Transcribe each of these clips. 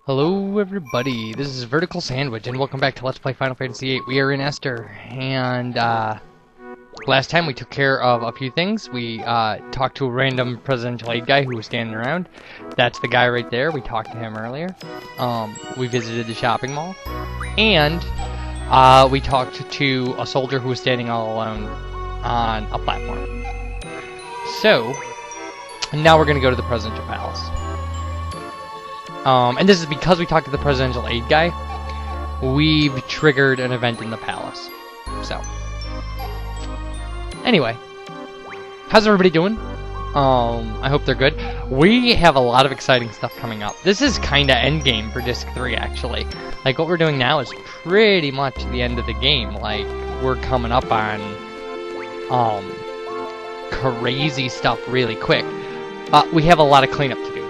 Hello everybody, this is VerticalSandwich, and welcome back to Let's Play Final Fantasy VIII. We are in Esther, and last time we took care of a few things. We talked to a random presidential aid guy who was standing around. That's the guy right there. We talked to him earlier. We visited the shopping mall, and we talked to a soldier who was standing all alone on a platform. So, now we're going to go to the presidential palace. And this is because we talked to the presidential aid guy. We've triggered an event in the palace. So, anyway, how's everybody doing? I hope they're good. We have a lot of exciting stuff coming up. This is kind of endgame for Disc 3, actually. Like, what we're doing now is pretty much the end of the game. Like, we're coming up on crazy stuff really quick. We have a lot of cleanup to do.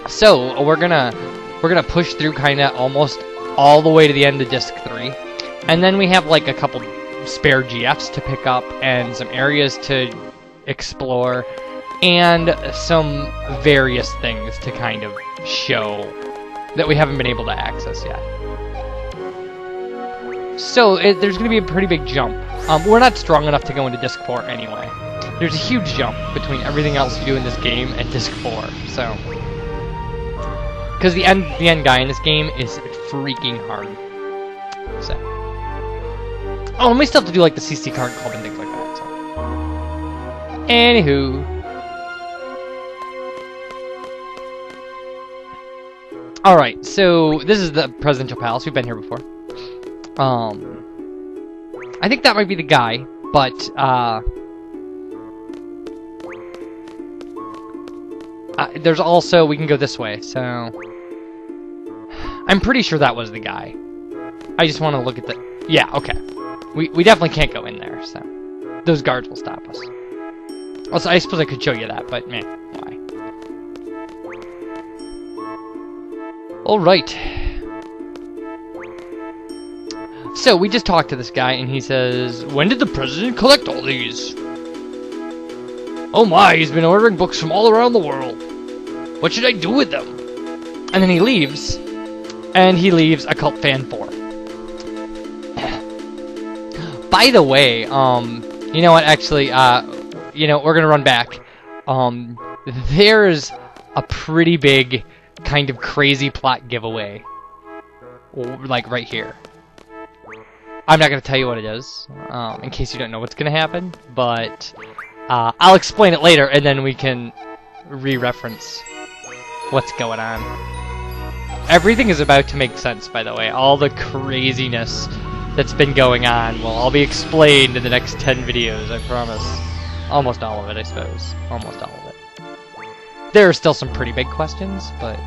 So we're gonna push through kind of almost all the way to the end of Disc 3, and then we have like a couple spare GFs to pick up and some areas to explore and some various things to kind of show that we haven't been able to access yet. So there's gonna be a pretty big jump. We're not strong enough to go into Disc 4 anyway. There's a huge jump between everything else you do in this game and Disc 4, so. Because the end guy in this game is freaking hard. So. Oh, and we still have to do like the CC card club and things like that. So. Anywho. Alright, so this is the presidential palace. We've been here before. I think that might be the guy, but there's also, we can go this way, so I'm pretty sure that was the guy. I just want to look at the, yeah, okay. We definitely can't go in there, so those guards will stop us. Also, I suppose I could show you that, but meh, why? Alright. So, we just talked to this guy, and he says, when did the president collect all these? Oh my, he's been ordering books from all around the world. What should I do with them? And then he leaves. And he leaves Occult Fan 4. By the way, you know what, actually, you know, we're gonna run back. There's a pretty big, kind of crazy plot giveaway. Like, right here. I'm not gonna tell you what it is, in case you don't know what's gonna happen, but I'll explain it later, and then we can re-reference what's going on. Everything is about to make sense, by the way. All the craziness that's been going on will all be explained in the next 10 videos, I promise. Almost all of it, I suppose. Almost all of it. There are still some pretty big questions, but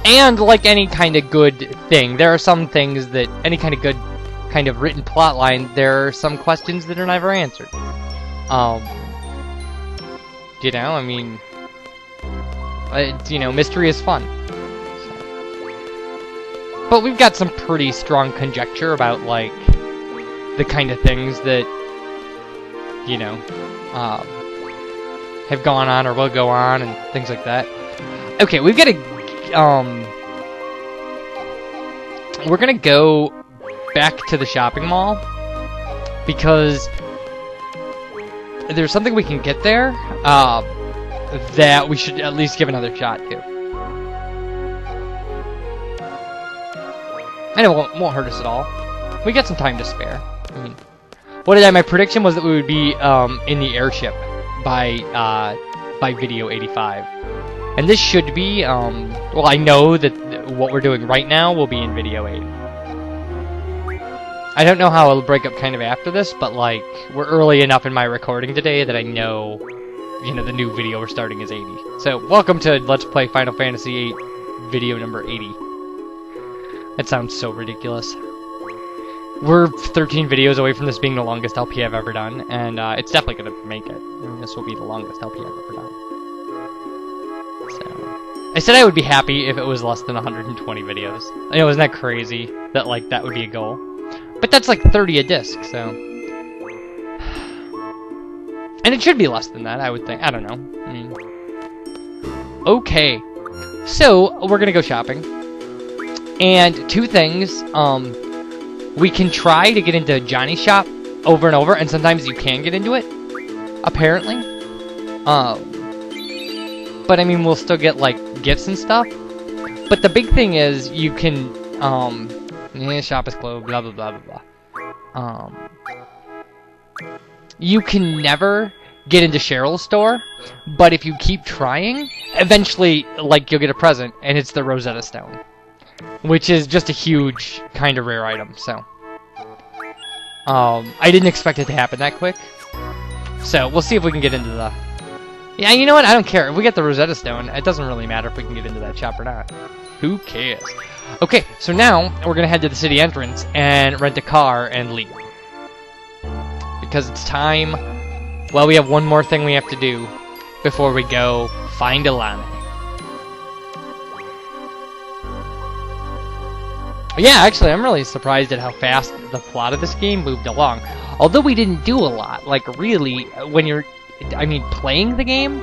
and like any kind of good thing, there are some things that, any kind of good kind of written plot line, there are some questions that are never answered. You know, I mean, you know, mystery is fun. So. But we've got some pretty strong conjecture about, like, the kind of things that, you know, have gone on or will go on and things like that. Okay, we've got to, we're gonna go back to the shopping mall because there's something we can get there that we should at least give another shot to. And it won't hurt us at all. We got some time to spare. I mean, my prediction was that we would be in the airship by video 85. And this should be, well, I know that what we're doing right now will be in video 80. I don't know how it'll break up kind of after this, but, like, we're early enough in my recording today that I know, you know, the new video we're starting is 80. So, welcome to Let's Play Final Fantasy VIII, video number 80. That sounds so ridiculous. We're 13 videos away from this being the longest LP I've ever done, and it's definitely going to make it. I mean, this will be the longest LP I've ever done. So, I said I would be happy if it was less than 120 videos. I know, isn't that crazy? That, like, that would be a goal. But that's like 30 a disc, so. And it should be less than that, I would think. I don't know. I mean, Okay, so we're gonna go shopping. And two things, we can try to get into Johnny's shop over and over, and sometimes you can get into it, apparently. But I mean, we'll still get, like, gifts and stuff. But the big thing is, you can, the shop is closed, blah, blah, blah, blah, blah. You can never get into Cheryl's store, but if you keep trying, eventually, like, you'll get a present, and it's the Rosetta Stone. Which is just a huge, kind of rare item, so. I didn't expect it to happen that quick. So, we'll see if we can get into the... Yeah, you know what? I don't care. If we get the Rosetta Stone, it doesn't really matter if we can get into that shop or not. Who cares? Okay, so now, we're gonna head to the city entrance and rent a car and leave. Because it's time... Well, we have one more thing we have to do before we go find Ellone. Yeah, actually, I'm really surprised at how fast the plot of this game moved along. Although we didn't do a lot, like, really, when you're, I mean, playing the game,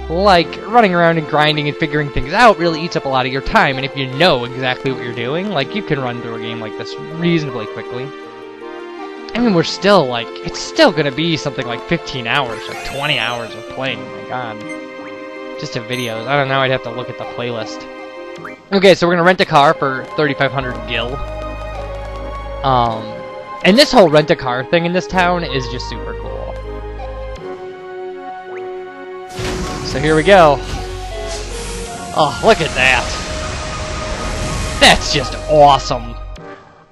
like, running around and grinding and figuring things out really eats up a lot of your time, and if you know exactly what you're doing, like, you can run through a game like this reasonably quickly. I mean, we're still, like, it's still gonna be something like 15 hours, like 20 hours of playing, my god. Just of videos. I don't know, I'd have to look at the playlist. Okay, so we're gonna rent a car for 3,500 gil. And this whole rent-a-car thing in this town is just super cool. So here we go. Oh, look at that. That's just awesome.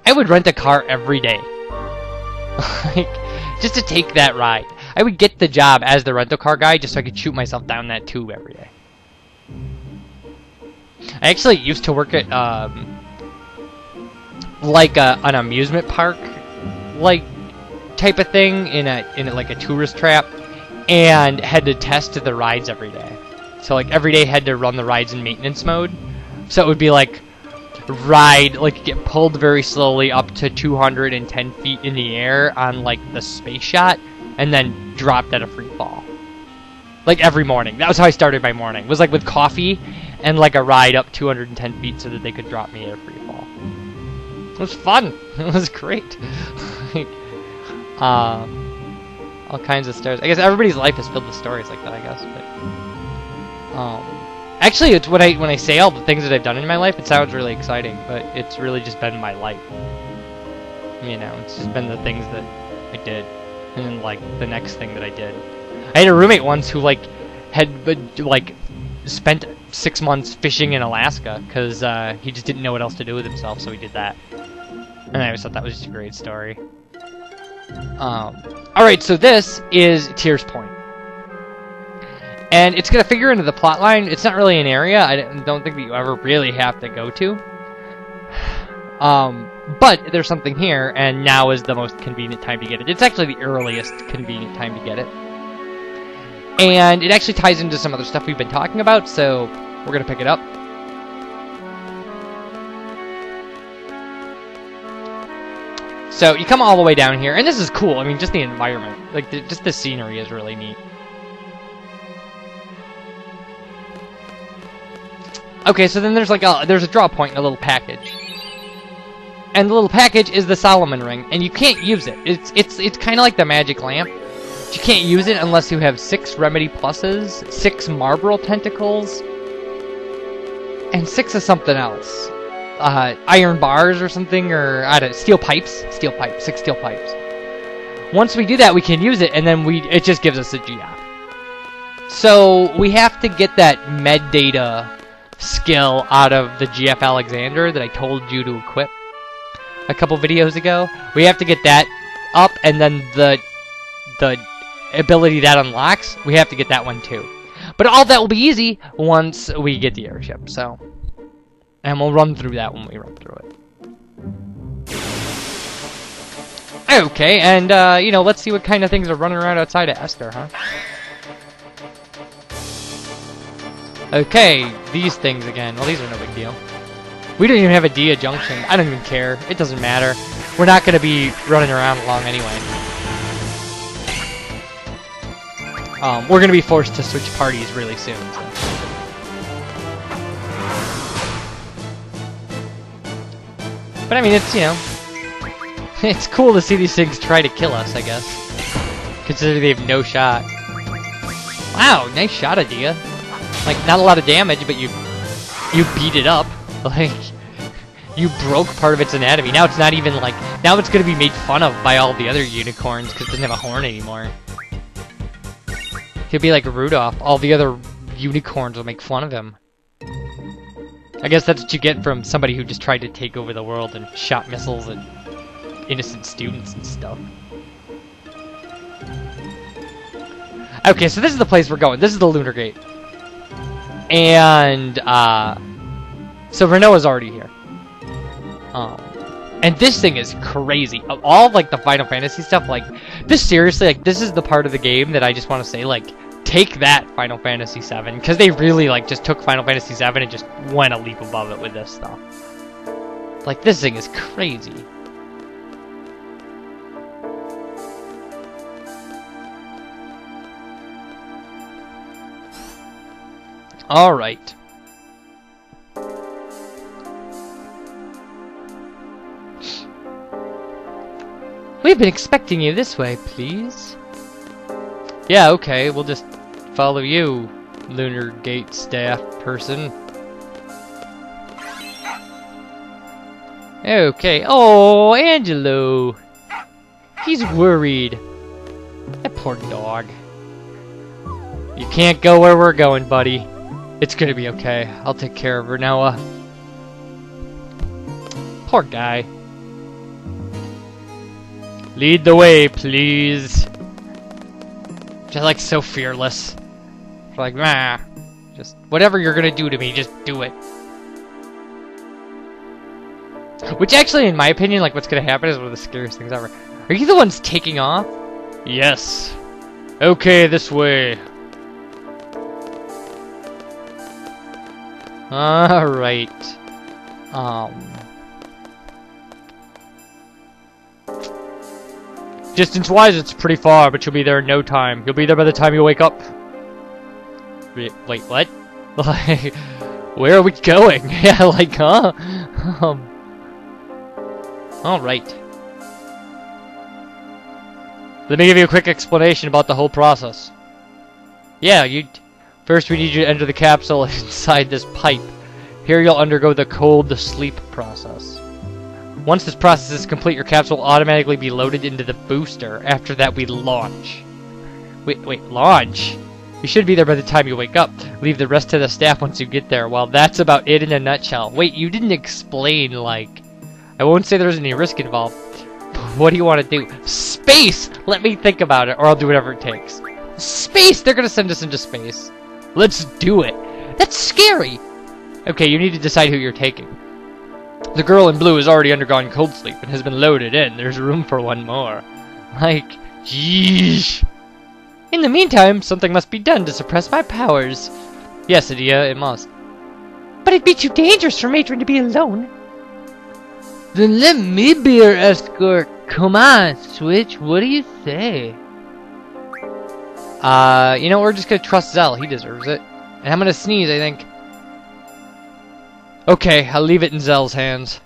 I would rent a car every day. Like, just to take that ride. I would get the job as the rental car guy just so I could shoot myself down that tube every day. I actually used to work at, like an amusement park, like, type of thing in like a tourist trap, and had to test the rides every day. So, like, every day had to run the rides in maintenance mode. So it would be like, ride, like, get pulled very slowly up to 210 feet in the air on, like, the space shot, and then dropped at a free fall. Like, every morning. That was how I started my morning. It was, like, with coffee and, like, a ride up 210 feet so that they could drop me at a free fall. It was fun. It was great. All kinds of stories. I guess everybody's life is filled with stories like that, I guess. But, actually, it's when I say all the things that I've done in my life, it sounds really exciting, but it's really just been my life. You know, it's just been the things that I did, and then, like, the next thing that I did. I had a roommate once who, like, had, like, spent 6 months fishing in Alaska, because he just didn't know what else to do with himself, so he did that. And I always thought that was just a great story. Alright, so this is Tears Point. And it's going to figure into the plot line. It's not really an area I don't think that you ever really have to go to. But there's something here, and now is the most convenient time to get it. It's actually the earliest convenient time to get it. And it actually ties into some other stuff we've been talking about, so we're going to pick it up. So you come all the way down here, and this is cool. I mean, just the environment. Like, just the scenery is really neat. Okay, so then there's like there's a draw point in a little package. And the little package is the Solomon ring, and you can't use it. It's kind of like the magic lamp. You can't use it unless you have 6 remedy pluses, 6 Marlboro tentacles, and 6 of something else. Iron bars or something, or I don't know, steel pipes, 6 steel pipes. Once we do that, we can use it, and then it just gives us a GF. So we have to get that med data skill out of the GF Alexander that I told you to equip a couple videos ago. We have to get that up, and then the ability that unlocks, we have to get that one too. But all that will be easy once we get the airship, so. And we'll run through that when we run through it. Okay, and, you know, let's see what kind of things are running around outside of Esther, huh? Okay, these things again. Well, these are no big deal. We don't even have a Dia junction. I don't even care. It doesn't matter. We're not going to be running around long anyway. We're going to be forced to switch parties really soon. So. But I mean, it's, you know, it's cool to see these things try to kill us, I guess. Considering they have no shot. Wow, nice shot idea. Like, not a lot of damage, but you beat it up. Like, you broke part of its anatomy. Now it's not even like, now it's gonna be made fun of by all the other unicorns because it doesn't have a horn anymore. He'll be like Rudolph. All the other unicorns will make fun of him. I guess that's what you get from somebody who just tried to take over the world and shot missiles at innocent students and stuff. Okay, so this is the place we're going. This is the Lunar Gate. And, so Renoa's already here. And this thing is crazy. Of all, like, the Final Fantasy stuff, like, this seriously, like, this is the part of the game that I just want to say, like, take that, Final Fantasy VII. Because they really, like, just took Final Fantasy VII and just went a leap above it with this stuff. Like, this thing is crazy. Alright. We've been expecting you this way, please. Yeah, okay, we'll just follow you, Lunar Gate staff person. Okay. Oh, Angelo. He's worried. That poor dog. You can't go where we're going, buddy. It's gonna be okay. I'll take care of Renoa. Poor guy. Lead the way, please. Just like so fearless. Like, nah. Just whatever you're gonna do to me, just do it. Which actually, in my opinion, like what's gonna happen is one of the scariest things ever. Are you the ones taking off? Yes. Okay, this way. Alright. Distance-wise, it's pretty far, but you'll be there in no time. You'll be there by the time you wake up. Wait, what? Like, where are we going? Yeah, like, huh? Alright. Let me give you a quick explanation about the whole process. Yeah, first we need you to enter the capsule inside this pipe. Here you'll undergo the cold sleep process. Once this process is complete, your capsule will automatically be loaded into the booster. After that, we launch. Wait, launch? You should be there by the time you wake up. Leave the rest to the staff once you get there. Well, that's about it in a nutshell. Wait, you didn't explain, like... I won't say there's any risk involved. What do you want to do? Space! Let me think about it, or I'll do whatever it takes. Space! They're gonna send us into space. Let's do it. That's scary! Okay, you need to decide who you're taking. The girl in blue has already undergone cold sleep and has been loaded in. There's room for one more. Like, jeez. In the meantime, something must be done to suppress my powers. Yes, Adia, it must. But it'd be too dangerous for Matron to be alone. Then let me be your escort. Come on, Switch. What do you say? You know, we're just gonna trust Zell. He deserves it. And I'm gonna sneeze, I think. Okay, I'll leave it in Zell's hands.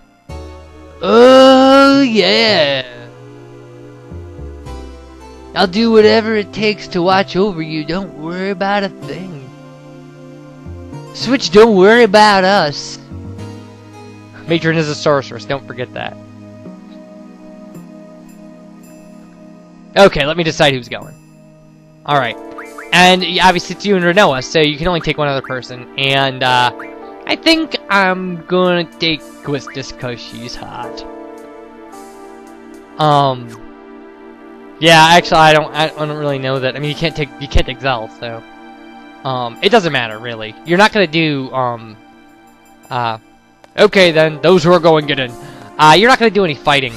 Oh, yeah. I'll do whatever it takes to watch over you. Don't worry about a thing. Switch, don't worry about us. Matron is a sorceress, don't forget that. Okay, let me decide who's going. Alright. And obviously it's you and Renoa, so you can only take one other person. And, I think I'm gonna take Quistis because she's hot. Yeah, actually, I don't really know that. I mean, you can't take Zell, so it doesn't matter really. You're not gonna do okay then, those who are going get in. You're not gonna do any fighting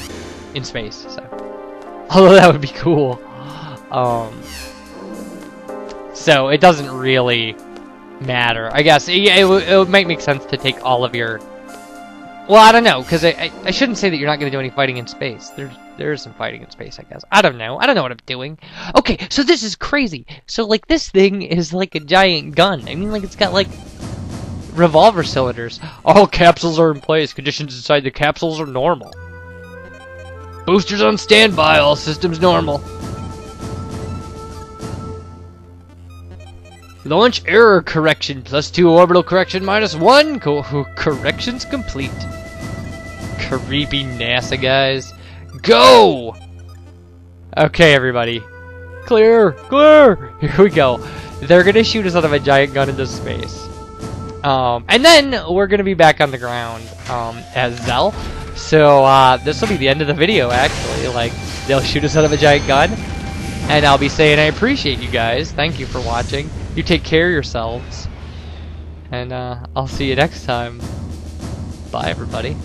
in space, so although that would be cool. So it doesn't really matter, I guess. Yeah, it might make sense to take all of your... Well, I don't know, because I shouldn't say that you're not going to do any fighting in space. There is some fighting in space, I guess. I don't know what I'm doing. Okay, so this is crazy. So, like, this thing is like a giant gun. I mean, like, it's got, like, revolver cylinders. All capsules are in place. Conditions inside the capsules are normal. Boosters on standby. All systems normal. Launch error correction. +2 orbital correction -1. Corrections complete. Creepy NASA guys. Go! Okay, everybody. Clear! Clear! Here we go. They're gonna shoot us out of a giant gun into space. And then we're gonna be back on the ground as Zell. So this will be the end of the video, actually. Like, they'll shoot us out of a giant gun. And I'll be saying I appreciate you guys. Thank you for watching. You take care of yourselves. And I'll see you next time. Bye, everybody.